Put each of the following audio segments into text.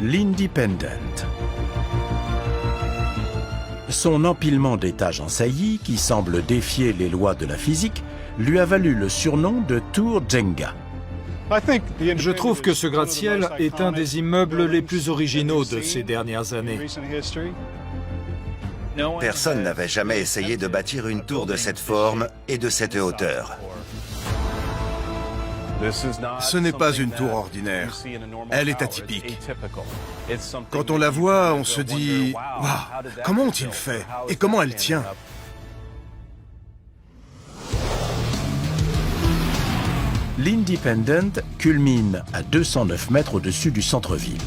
l'Independent. Son empilement d'étages en saillie, qui semble défier les lois de la physique, lui a valu le surnom de tour Jenga. Je trouve que ce gratte-ciel est un des immeubles les plus originaux de ces dernières années. Personne n'avait jamais essayé de bâtir une tour de cette forme et de cette hauteur. Ce n'est pas une tour ordinaire. Elle est atypique. Quand on la voit, on se dit « Waouh, comment ont-ils fait? Et comment elle tient ?» L'Independent culmine à 209 mètres au-dessus du centre-ville.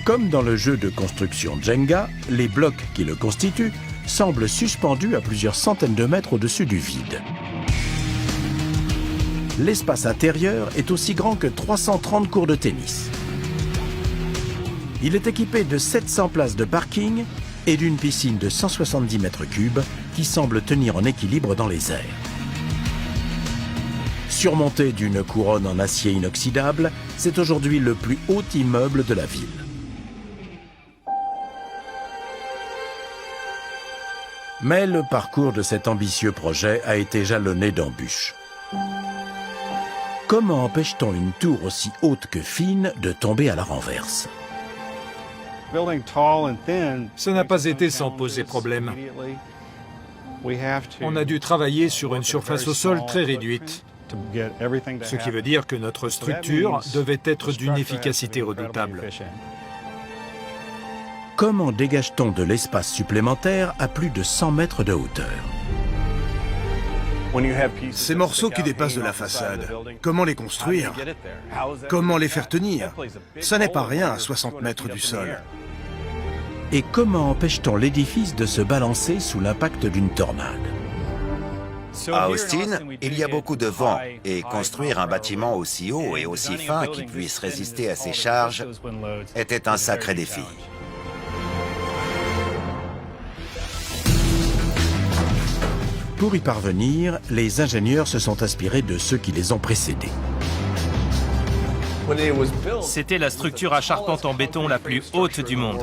Comme dans le jeu de construction Jenga, les blocs qui le constituent semblent suspendus à plusieurs centaines de mètres au-dessus du vide. L'espace intérieur est aussi grand que 330 cours de tennis. Il est équipé de 700 places de parking et d'une piscine de 170 mètres cubes qui semble tenir en équilibre dans les airs. Surmonté d'une couronne en acier inoxydable, c'est aujourd'hui le plus haut immeuble de la ville. Mais le parcours de cet ambitieux projet a été jalonné d'embûches. Comment empêche-t-on une tour aussi haute que fine de tomber à la renverse? Ça n'a pas été sans poser problème. On a dû travailler sur une surface au sol très réduite, ce qui veut dire que notre structure devait être d'une efficacité redoutable. Comment dégage-t-on de l'espace supplémentaire à plus de 100 mètres de hauteur? Ces morceaux qui dépassent de la façade, comment les construire? Comment les faire tenir? Ça n'est pas rien à 60 mètres du sol. Et comment empêche-t-on l'édifice de se balancer sous l'impact d'une tornade? À Austin, il y a beaucoup de vent et construire un bâtiment aussi haut et aussi fin qui puisse résister à ces charges était un sacré défi. Pour y parvenir, les ingénieurs se sont inspirés de ceux qui les ont précédés. C'était la structure à charpente en béton la plus haute du monde.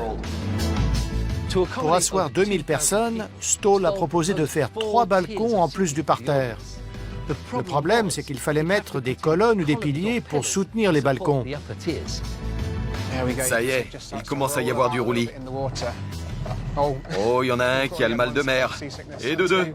Pour asseoir 2000 personnes, Stoll a proposé de faire 3 balcons en plus du parterre. Le problème, c'est qu'il fallait mettre des colonnes ou des piliers pour soutenir les balcons. Ça y est, il commence à y avoir du roulis. Oh, il y en a un qui a le mal de mer. Et de deux.